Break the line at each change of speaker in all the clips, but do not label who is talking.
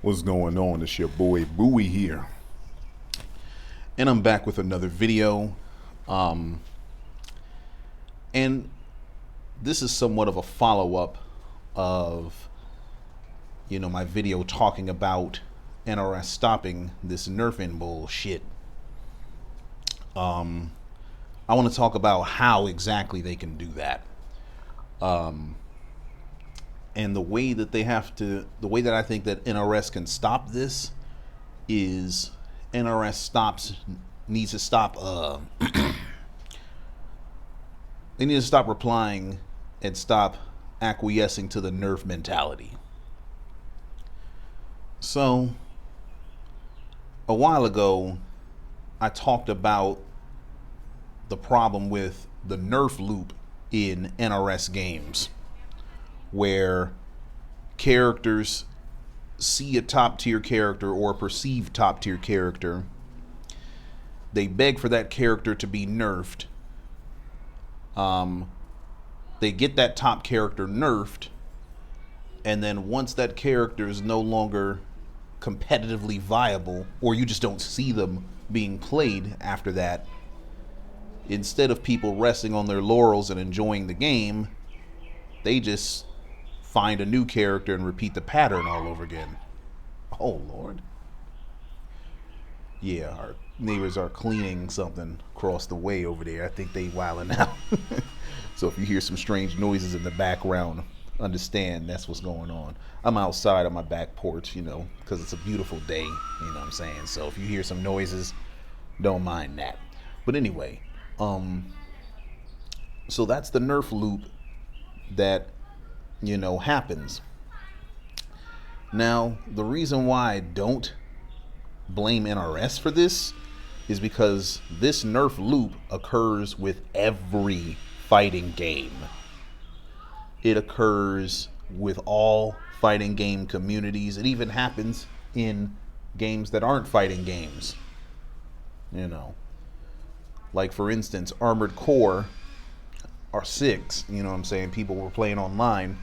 What's going on? It's your boy Bowie here, and I'm back with another video. Um, and this is somewhat of a follow-up of, my video talking about NRS stopping this nerfing bullshit. I want to talk about how exactly they can do that. And the way that I think that NRS can stop this is needs to stop they need to stop replying and stop acquiescing to the Nerf mentality. So a while ago I talked about the problem with the Nerf loop in NRS games, where characters see a top tier character or a perceived top tier character, they beg for that character to be nerfed. They get that top character nerfed, and then once that character is no longer competitively viable, or you just don't see them being played after that, instead of people resting on their laurels and enjoying the game, they just find a new character and repeat the pattern all over again. Oh Lord. Yeah, our neighbors are cleaning something across the way over there. I think they wilding out. So if you hear some strange noises in the background, understand that's what's going on. I'm outside on my back porch, because it's a beautiful day, what I'm saying? So if you hear some noises, don't mind that. But anyway, so that's the Nerf loop that happens. Now, the reason why I don't blame NRS for this is because this Nerf loop occurs with every fighting game. It occurs with all fighting game communities. It even happens in games that aren't fighting games. Like for instance, Armored Core or 6, people were playing online,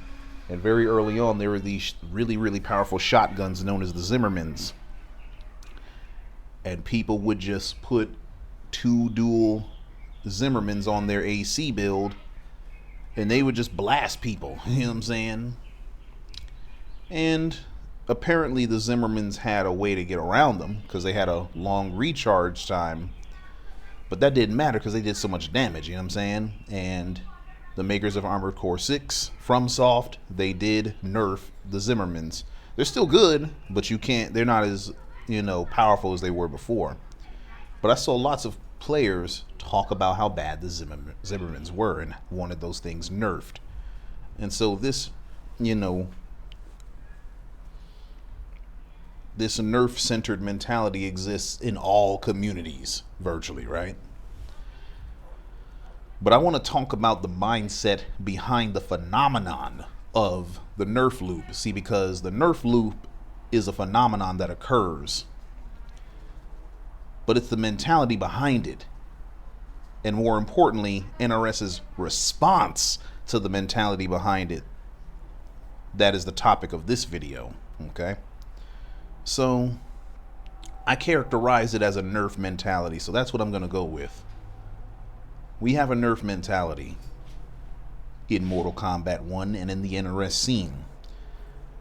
and very early on there were these really, really powerful shotguns known as the Zimmermans. And people would just put 2 dual Zimmermans on their AC build, and they would just blast people, And apparently the Zimmermans had a way to get around them, because they had a long recharge time. But that didn't matter because they did so much damage, And the makers of Armored Core 6, FromSoft, they did nerf the Zimmermans. They're still good, but they're not as, powerful as they were before. But I saw lots of players talk about how bad the Zimmermans were and wanted those things nerfed. And so this, this Nerf-centered mentality exists in all communities, virtually, right? But I want to talk about the mindset behind the phenomenon of the Nerf loop. See, because the Nerf loop is a phenomenon that occurs, but it's the mentality behind it. And more importantly, NRS's response to the mentality behind it. That is the topic of this video, okay? So, I characterize it as a Nerf mentality, so that's what I'm going to go with. We have a Nerf mentality in Mortal Kombat 1 and in the NRS scene.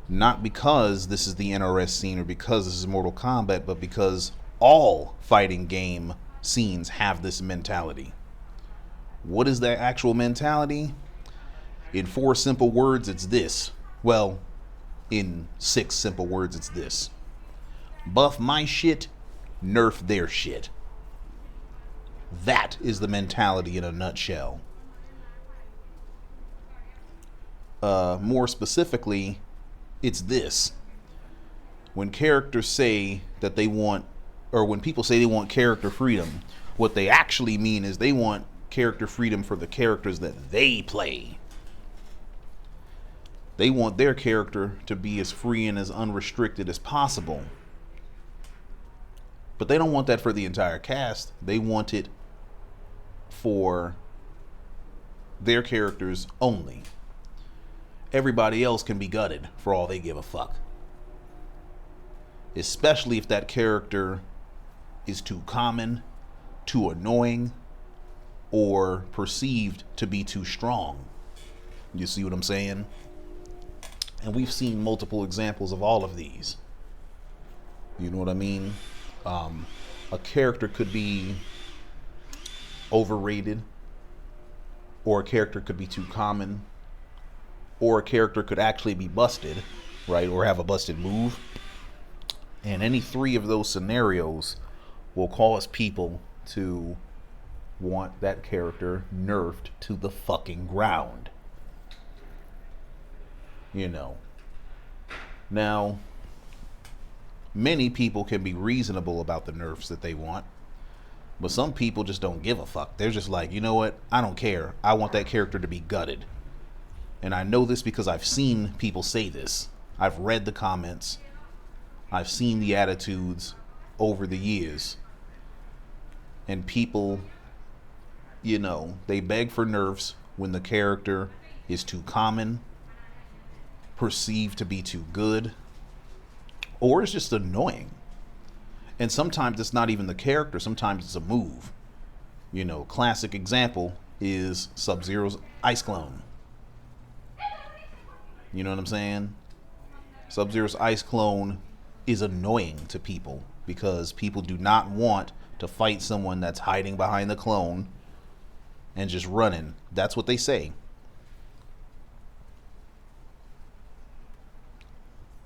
Not because this is the NRS scene or because this is Mortal Kombat, but because all fighting game scenes have this mentality. What is that actual mentality? In 4 simple words, it's this. Well, in 6 simple words, it's this. Buff my shit, nerf their shit. That is the mentality in a nutshell. More specifically, it's this. When characters say that they want, or when people say they want character freedom, what they actually mean is they want character freedom for the characters that they play. They want their character to be as free and as unrestricted as possible. But they don't want that for the entire cast. They want it for their characters only. Everybody else can be gutted for all they give a fuck. especially if that character is too common, too annoying, or perceived to be too strong. You see what I'm saying? And we've seen multiple examples of all of these. You know what I mean? A character could be overrated, or a character could be too common, or a character could actually be busted, right? Or have a busted move. And any three of those scenarios will cause people to want that character nerfed to the fucking ground. You know. Now, many people can be reasonable about the nerfs that they want, but some people just don't give a fuck. They're just like, you know what? I don't care. I want that character to be gutted. And I know this because I've seen people say this. I've read the comments. I've seen the attitudes over the years. And people, you know, they beg for nerfs when the character is too common, perceived to be too good, or it's just annoying. And sometimes it's not even the character, sometimes it's a move. You know, classic example is Sub-Zero's Ice Clone. You know what I'm saying? Sub-Zero's Ice Clone is annoying to people because people do not want to fight someone that's hiding behind the clone and just running. That's what they say.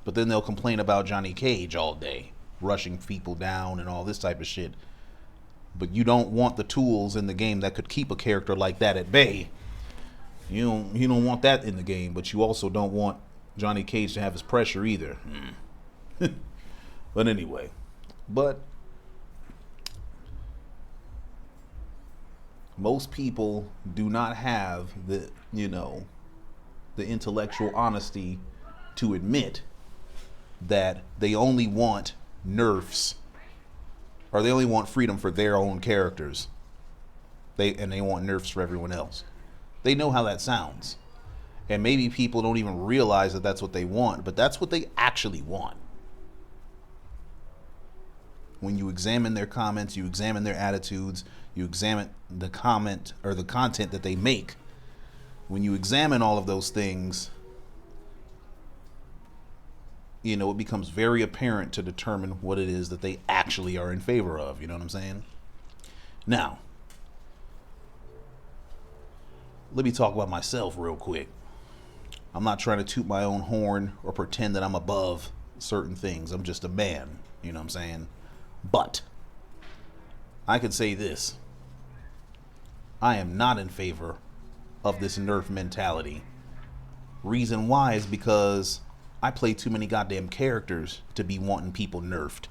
But then they'll complain about Johnny Cage all day, rushing people down and all this type of shit. But you don't want the tools in the game that could keep a character like that at bay. You don't want that in the game, but you also don't want Johnny Cage to have his pressure either. But anyway, most people do not have the intellectual honesty to admit that they only want nerfs, or they only want freedom for their own characters. They want nerfs for everyone else. They know how that sounds. And maybe people don't even realize that that's what they want, but that's what they actually want. When you examine their comments, you examine their attitudes, you examine the comment or the content that they make. When you examine all of those things, you know, it becomes very apparent to determine what it is that they actually are in favor of. You know what I'm saying? Now, let me talk about myself real quick. I'm not trying to toot my own horn or pretend that I'm above certain things. I'm just a man. You know what I'm saying? But I could say this. I am not in favor of this nerf mentality. Reason why is because I play too many goddamn characters to be wanting people nerfed.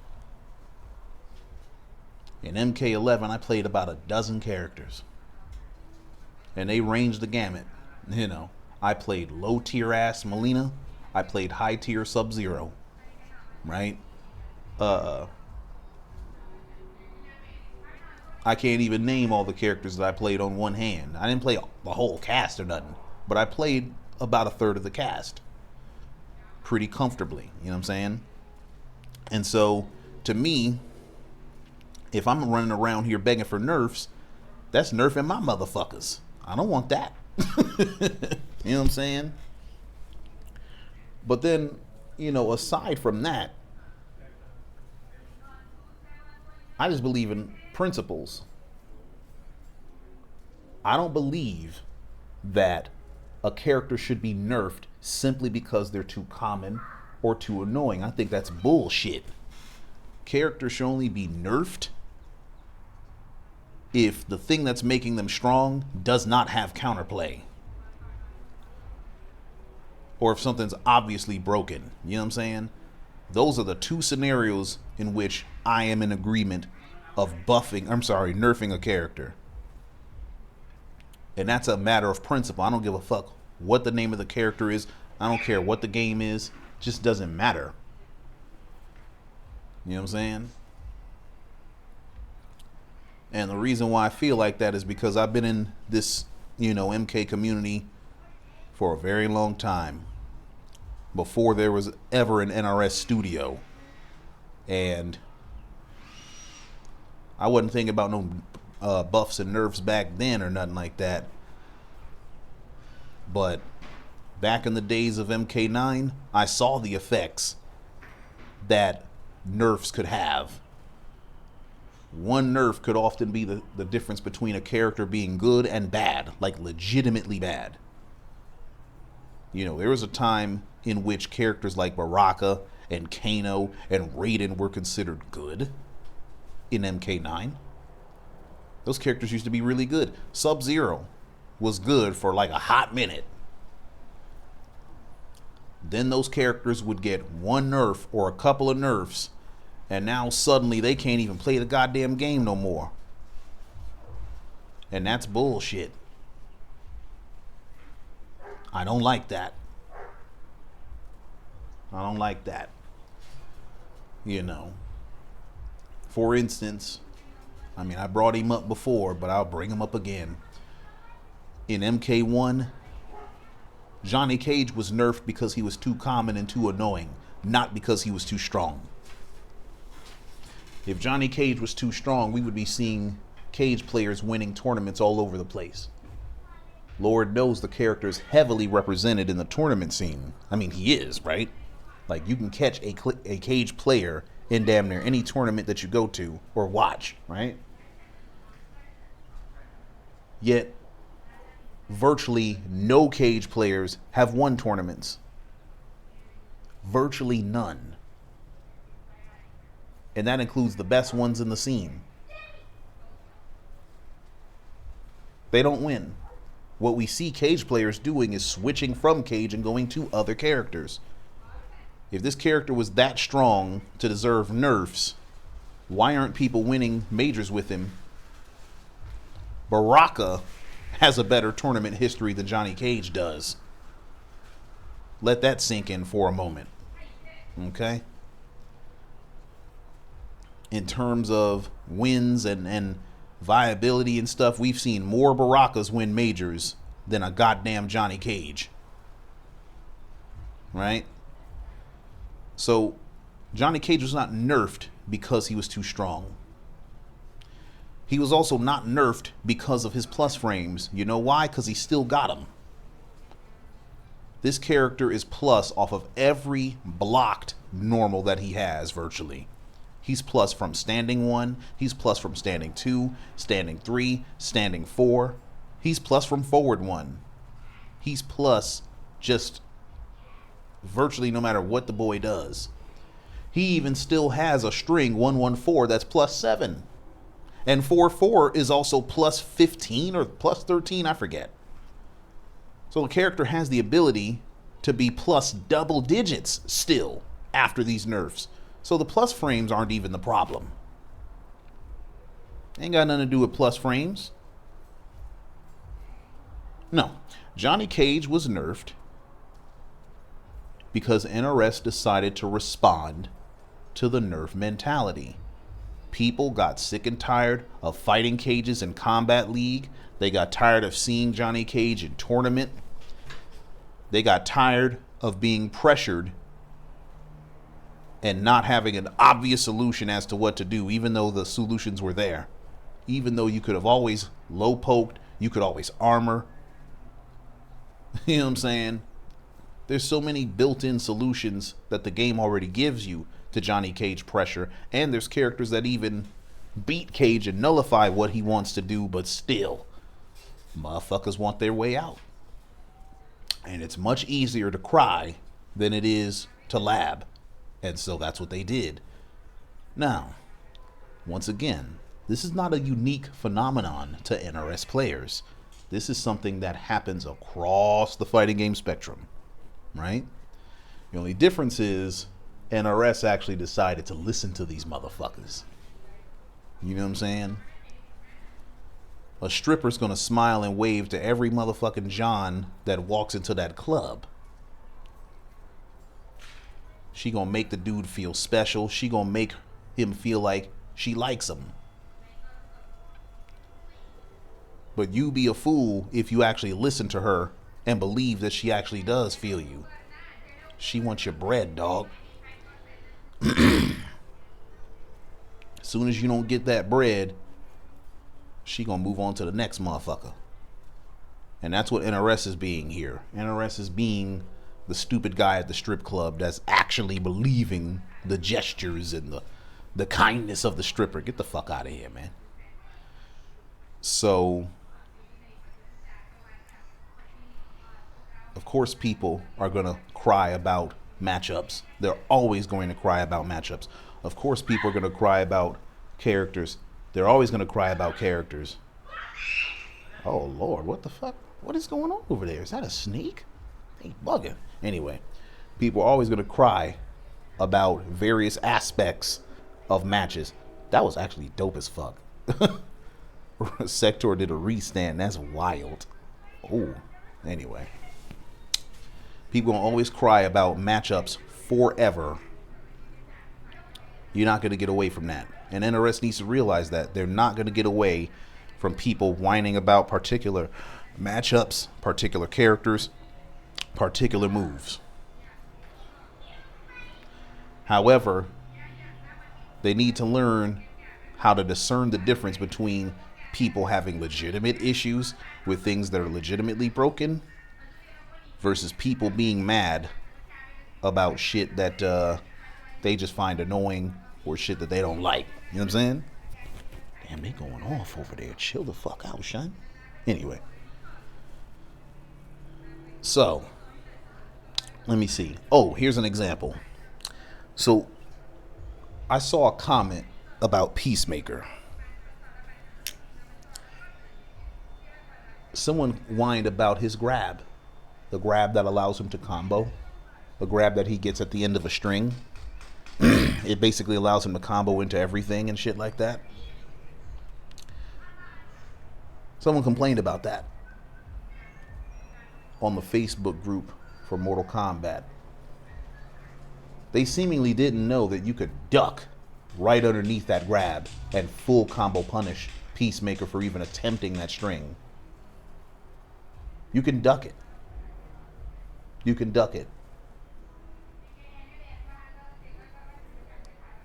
In MK11, I played about a dozen characters. And they ranged the gamut. You know, I played low tier ass Melina. I played high tier Sub-Zero. Right? I can't even name all the characters that I played on one hand. I didn't play the whole cast or nothing. But I played about a third of the cast. Pretty comfortably. You know what I'm saying? And so, to me, if I'm running around here begging for nerfs, that's nerfing my motherfuckers. I don't want that. You know what I'm saying? But then, you know, aside from that, I just believe in principles. I don't believe that a character should be nerfed simply because they're too common or too annoying. I think that's bullshit. Characters should only be nerfed if the thing that's making them strong does not have counterplay, or if something's obviously broken. You know what I'm saying? Those are the two scenarios in which I am in agreement of nerfing a character. And that's a matter of principle. I don't give a fuck what the name of the character is. I don't care what the game is. It just doesn't matter. You know what I'm saying? And the reason why I feel like that is because I've been in this, you know, MK community for a very long time. Before there was ever an NRS studio. And I wasn't thinking about no buffs and nerfs back then or nothing like that. But back in the days of MK9, I saw the effects that nerfs could have. One nerf could often be the difference between a character being good and bad, like legitimately bad. You know, there was a time in which characters like Baraka and Kano and Raiden were considered good in MK9. Those characters used to be really good. Sub-Zero was good for like a hot minute. Then those characters would get one nerf or a couple of nerfs, and now suddenly they can't even play the goddamn game no more. And that's bullshit. I don't like that. I don't like that. You know. For instance, I mean, I brought him up before, but I'll bring him up again. In MK1, Johnny Cage was nerfed because he was too common and too annoying, not because he was too strong. If Johnny Cage was too strong, we would be seeing Cage players winning tournaments all over the place. Lord knows the character is heavily represented in the tournament scene. I mean, he is, right? Like, you can catch a Cage player in damn near any tournament that you go to or watch, right? Yet, virtually no Cage players have won tournaments. Virtually none. And that includes the best ones in the scene. They don't win. What we see Cage players doing is switching from Cage and going to other characters. If this character was that strong to deserve nerfs, why aren't people winning majors with him? Baraka has a better tournament history than Johnny Cage does. Let that sink in for a moment. Okay? In terms of wins and viability and stuff, we've seen more Barakas win majors than a goddamn Johnny Cage. Right? So, Johnny Cage was not nerfed because he was too strong. He was also not nerfed because of his plus frames. You know why? Because he still got them. This character is plus off of every blocked normal that he has, virtually. He's plus from standing 1, he's plus from standing 2, standing 3, standing 4. He's plus from forward 1. He's plus just virtually no matter what the boy does. He even still has a string 114 that's plus 7. And 4-4 is also plus 15 or plus 13, I forget. So the character has the ability to be plus double digits still after these nerfs. So the plus frames aren't even the problem. Ain't got nothing to do with plus frames. No. Johnny Cage was nerfed because NRS decided to respond to the nerf mentality. People got sick and tired of fighting Cages in Combat League. They got tired of seeing Johnny Cage in tournament. They got tired of being pressured and not having an obvious solution as to what to do, even though the solutions were there. Even though you could have always low poked, you could always armor. You know what I'm saying? There's so many built-in solutions that the game already gives you to Johnny Cage pressure, and there's characters that even beat Cage and nullify what he wants to do, but still, motherfuckers want their way out. And it's much easier to cry than it is to lab. And so that's what they did. Now, once again, this is not a unique phenomenon to NRS players. This is something that happens across the fighting game spectrum, right? The only difference is NRS actually decided to listen to these motherfuckers. You know what I'm saying? A stripper's gonna smile and wave to every motherfucking John that walks into that club. She gonna make the dude feel special. She gonna make him feel like she likes him. But you be a fool if you actually listen to her and believe that she actually does feel you. She wants your bread, dog. soon as you don't get that bread, she gonna move on to the next motherfucker. And that's what NRS is being here. NRS is being the stupid guy at the strip club that's actually believing the gestures and the kindness of the stripper. Get the fuck out of here, man. So, of course, people are going to cry about matchups. They're always going to cry about matchups. Of course, people are going to cry about characters. They're always going to cry about characters. Oh, Lord, what the fuck? What is going on over there? Is that a snake? They bugging. Anyway, people are always going to cry about various aspects of matches. That was actually dope as fuck. Sector did a restand. That's wild. Oh, anyway. People will always cry about matchups forever. You're not going to get away from that. And NRS needs to realize that they're not going to get away from people whining about particular matchups, particular characters, particular moves. However, they need to learn how to discern the difference between people having legitimate issues with things that are legitimately broken versus people being mad about shit that they just find annoying or shit that they don't like. You know what I'm saying? Damn, they going off over there. Chill the fuck out, son. Anyway. So, let me see. Oh, here's an example. So, I saw a comment about Peacemaker. Someone whined about his grab. The grab that allows him to combo. The grab that he gets at the end of a string. It basically allows him to combo into everything and shit like that. Someone complained about that on the Facebook group for Mortal Kombat. They seemingly didn't know that you could duck right underneath that grab and full combo punish Peacemaker for even attempting that string. You can duck it. You can duck it.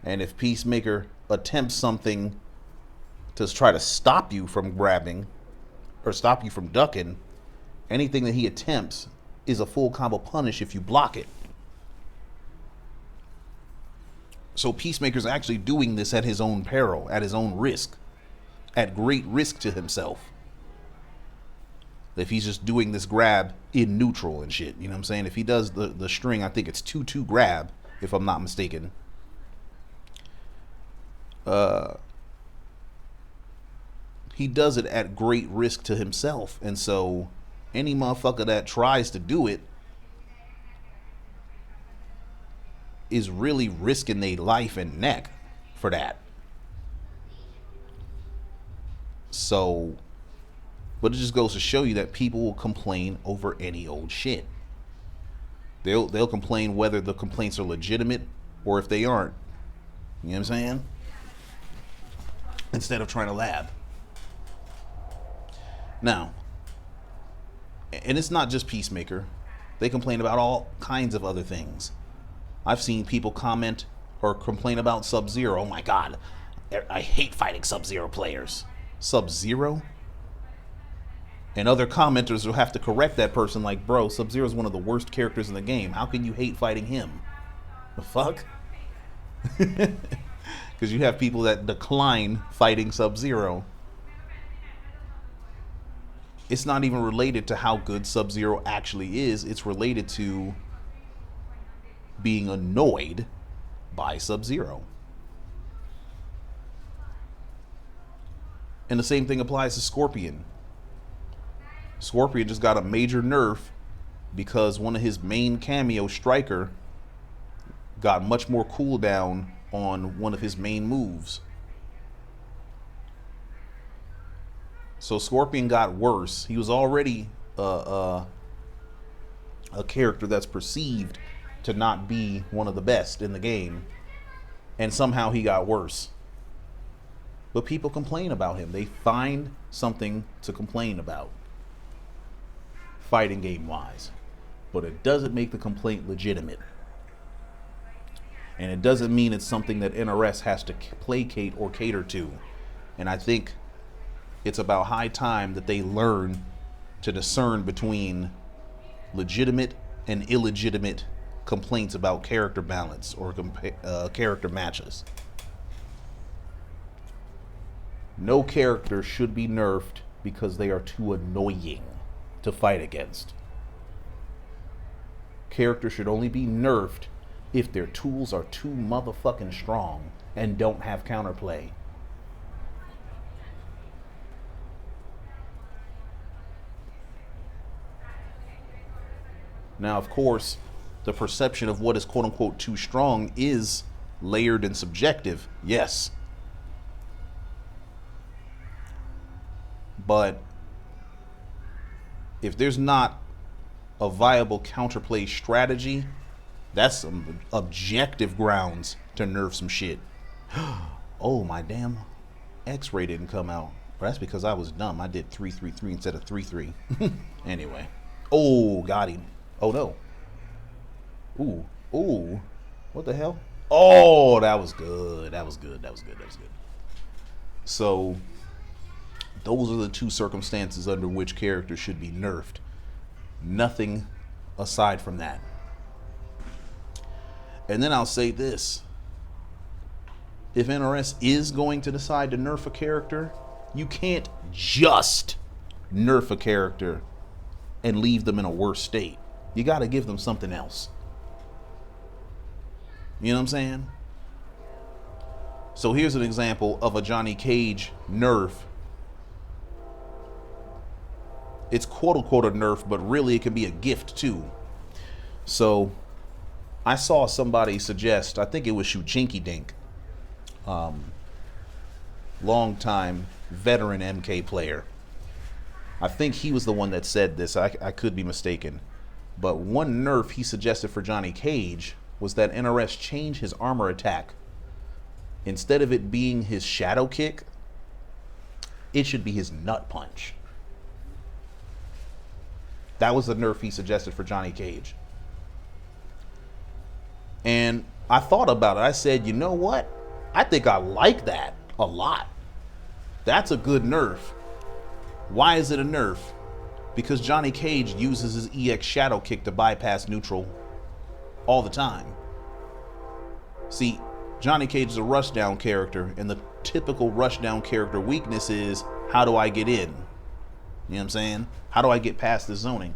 And if Peacemaker attempts something to try to stop you from grabbing or stop you from ducking, anything that he attempts is a full combo punish if you block it. So Peacemaker's actually doing this at his own peril, at his own risk, at great risk to himself. If he's just doing this grab in neutral and shit, you know what I'm saying? If he does the string, I think it's 2-2 grab, if I'm not mistaken. He does it at great risk to himself. And so any motherfucker that tries to do it is really risking their life and neck for that. So, but it just goes to show you that people will complain over any old shit. They'll complain whether the complaints are legitimate or if they aren't. You know what I'm saying? Instead of trying to lab. Now, and it's not just Peacemaker. They complain about all kinds of other things. I've seen people comment or complain about Sub-Zero. Oh my God, I hate fighting Sub-Zero players. Sub-Zero? And other commenters will have to correct that person like, bro, Sub-Zero is one of the worst characters in the game. How can you hate fighting him? The fuck? Because you have people that decline fighting Sub-Zero. It's not even related to how good Sub-Zero actually is. It's related to being annoyed by Sub-Zero. And the same thing applies to Scorpion. Scorpion just got a major nerf because one of his main cameo, Striker, got much more cooldown on one of his main moves. So Scorpion got worse. He was already a character that's perceived to not be one of the best in the game, and somehow he got worse. But people complain about him. They find something to complain about, fighting game wise, but it doesn't make the complaint legitimate. And it doesn't mean it's something that NRS has to placate or cater to. And I think it's about high time that they learn to discern between legitimate and illegitimate complaints about character balance or character matches. No character should be nerfed because they are too annoying to fight against. Characters should only be nerfed if their tools are too motherfucking strong and don't have counterplay. Now, of course, the perception of what is quote unquote too strong is layered and subjective, yes. But if there's not a viable counterplay strategy, that's some objective grounds to nerf some shit. Oh, my damn X-ray didn't come out. But that's because I was dumb. I did 333 instead of 33. Anyway. Oh, got him. Oh no. Ooh. What the hell? Oh, that was good. That was good. So those are the two circumstances under which characters should be nerfed. Nothing aside from that. And then I'll say this. If NRS is going to decide to nerf a character, you can't just nerf a character and leave them in a worse state. You got to give them something else. You know what I'm saying? So here's an example of a Johnny Cage nerf. It's quote unquote a nerf, but really it can be a gift too. So I saw somebody suggest, I think it was Shuchinky Dink, long time veteran MK player. I think he was the one that said this. I could be mistaken. But one nerf he suggested for Johnny Cage was that NRS change his armor attack. Instead of it being his shadow kick, it should be his nut punch. That was the nerf he suggested for Johnny Cage. And I thought about it. I said, you know what? I think I like that a lot. That's a good nerf. Why is it a nerf? Because Johnny Cage uses his EX shadow kick to bypass neutral all the time. See, Johnny Cage is a rushdown character, and the typical rushdown character weakness is, how do I get in? You know what I'm saying? How do I get past this zoning?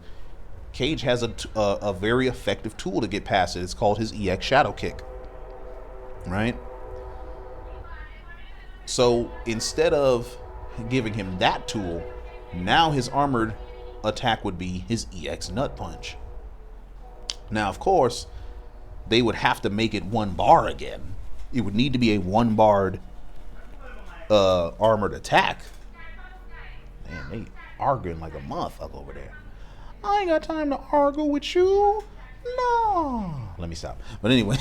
Cage has a very effective tool to get past it. It's called his EX shadow kick. Right? So instead of giving him that tool, now his armored attack would be his EX nut punch. Now, of course, they would have to make it one bar again. It would need to be a one barred armored attack. Man, they arguing like a motherfucker over there. I ain't got time to argue with you. No. Let me stop. But anyway,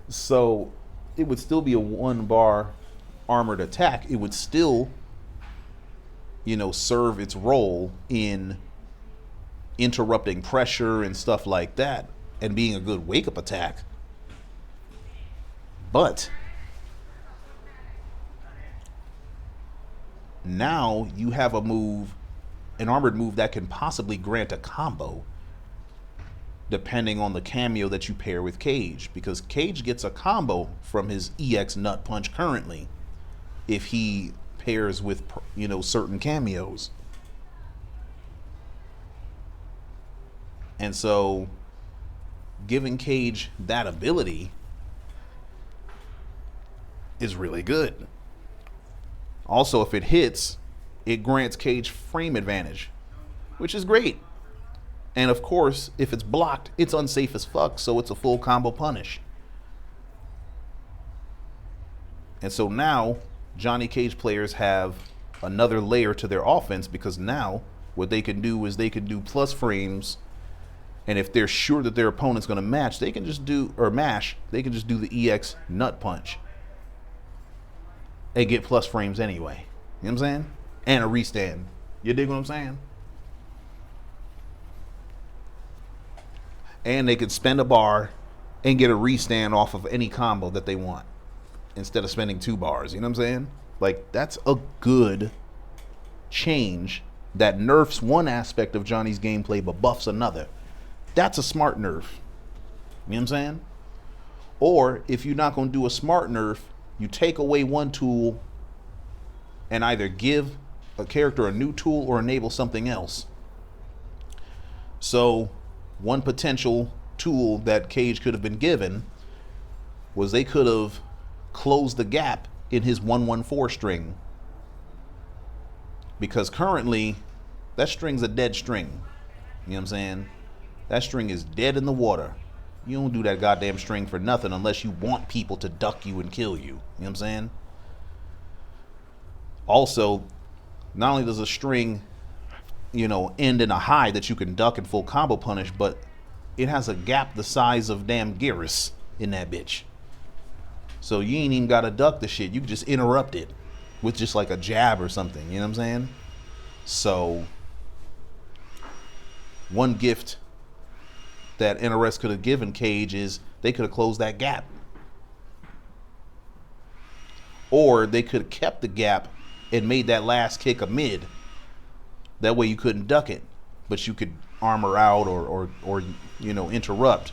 so it would still be a one bar armored attack. It would still, serve its role in interrupting pressure and stuff like that and being a good wake-up attack. But now you have an armored move that can possibly grant a combo depending on the cameo that you pair with Cage, because Cage gets a combo from his EX nut punch currently if he pairs with certain cameos. And so giving Cage that ability is really good. Also, if it hits, it grants Cage frame advantage, which is great. And of course, if it's blocked, it's unsafe as fuck, so it's a full combo punish. And so now Johnny Cage players have another layer to their offense, because now what they can do is they can do plus frames, and if they're sure that their opponent's going to match, they can just do, or mash, they can just do the EX nut punch and get plus frames anyway. You know what I'm saying? And a restand. You dig what I'm saying? And they could spend a bar and get a restand off of any combo that they want instead of spending 2 bars. You know what I'm saying? Like, that's a good change that nerfs one aspect of Johnny's gameplay but buffs another. That's a smart nerf. You know what I'm saying? Or if you're not going to do a smart nerf, you take away one tool and either give a character a new tool or enable something else. So one potential tool that Cage could have been given was they could have closed the gap in his 114 string, because currently that string's a dead string. You know what I'm saying? That string is dead in the water. You don't do that goddamn string for nothing unless you want people to duck you and kill you. You know what I'm saying? Also, not only does a string, you know, end in a high that you can duck and full combo punish, but it has a gap the size of damn Geras in that bitch. So you ain't even gotta duck the shit. You can just interrupt it with just like a jab or something. You know what I'm saying? So one gift that NRS could have given Cage is they could have closed that gap. Or they could have kept the gap and made that last kick a mid. That way you couldn't duck it, but you could armor out or you know, interrupt.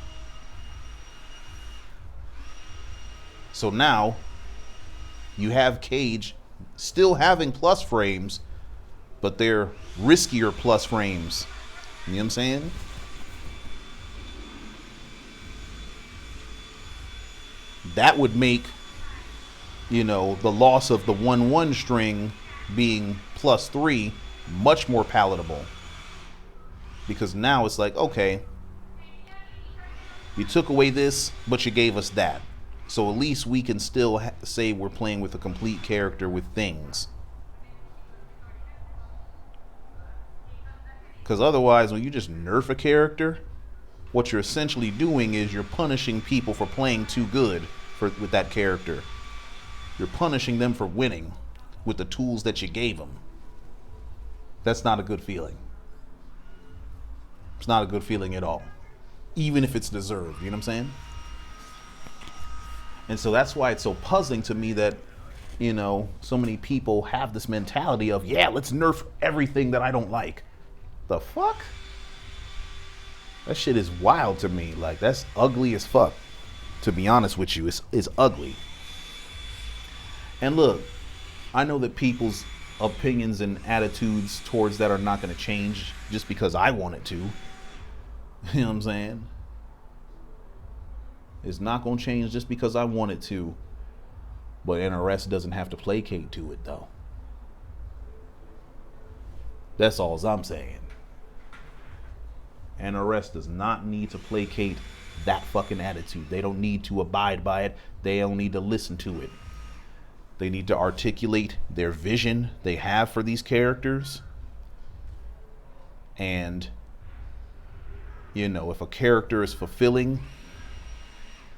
So now you have Cage still having plus frames, but they're riskier plus frames. You know what I'm saying? That would make, you know, the loss of the 1-1 string being +3 much more palatable. Because now it's like, okay, you took away this, but you gave us that. So at least we can still say we're playing with a complete character with things. Because otherwise, when you just nerf a character, what you're essentially doing is you're punishing people for playing too good with that character. You're punishing them for winning with the tools that you gave them. That's not a good feeling. It's not a good feeling at all. Even if it's deserved, you know what I'm saying? And so that's why it's so puzzling to me that, you know, so many people have this mentality of, yeah, let's nerf everything that I don't like. The fuck? That shit is wild to me. Like, that's ugly as fuck. To be honest with you, it's ugly. And look, I know that people's opinions and attitudes towards that are not going to change just because I want it to. You know what I'm saying? It's not going to change just because I want it to. But NRS doesn't have to placate to it, though. That's all I'm saying. NRS does not need to placate that fucking attitude. They don't need to abide by it. They don't need to listen to it. They need to articulate their vision they have for these characters. And, you know, if a character is fulfilling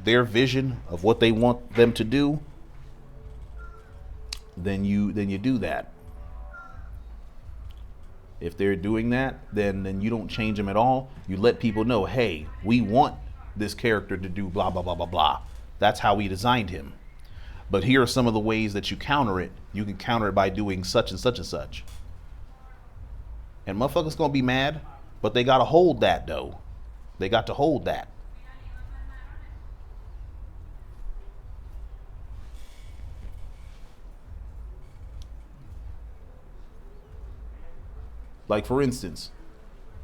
their vision of what they want them to do, then you do that. If they're doing that, then you don't change them at all. You let people know, hey, we want this character to do blah, blah, blah, blah, blah. That's how we designed him. But here are some of the ways that you counter it. You can counter it by doing such and such and such. And motherfuckers gonna be mad, but they gotta hold that though. They got to hold that. Like, for instance,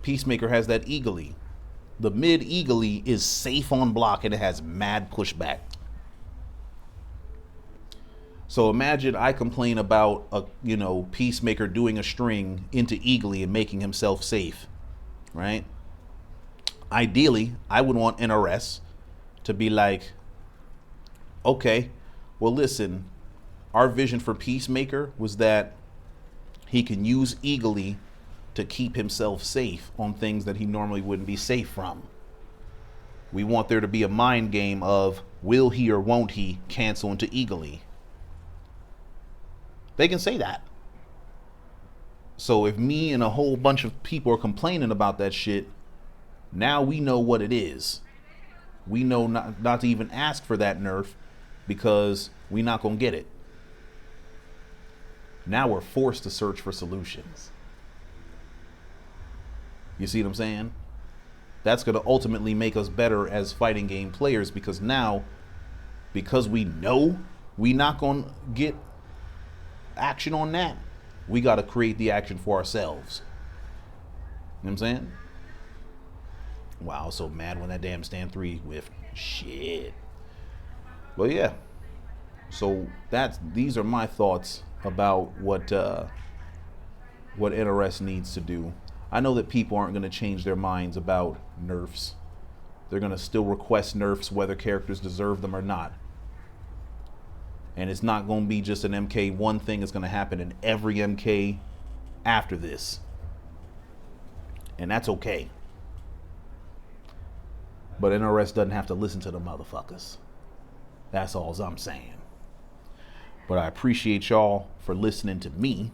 Peacemaker has that eagly. The mid eagly is safe on block and it has mad pushback. So imagine I complain about a, you know, Peacemaker doing a string into eagly and making himself safe, right? Ideally, I would want NRS to be like, okay, well listen, our vision for Peacemaker was that he can use eagly to keep himself safe on things that he normally wouldn't be safe from. We want there to be a mind game of will he or won't he cancel into eagly. They can say that. So if me and a whole bunch of people are complaining about that shit, now we know what it is. We know not to even ask for that nerf because we're not going to get it. Now we're forced to search for solutions. You see what I'm saying? That's going to ultimately make us better as fighting game players, because now, because we know we not going to get action on that, we got to create the action for ourselves. You know what I'm saying? Wow, I was so mad when that damn stand 3 whiffed. Shit. Well, yeah. So these are my thoughts about what NRS needs to do. I know that people aren't going to change their minds about nerfs. They're going to still request nerfs whether characters deserve them or not. And it's not going to be just an MK1 thing. It's going to happen in every MK after this. And that's okay. But NRS doesn't have to listen to the motherfuckers. That's all I'm saying. But I appreciate y'all for listening to me.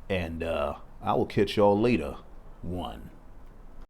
And I will catch y'all later. One.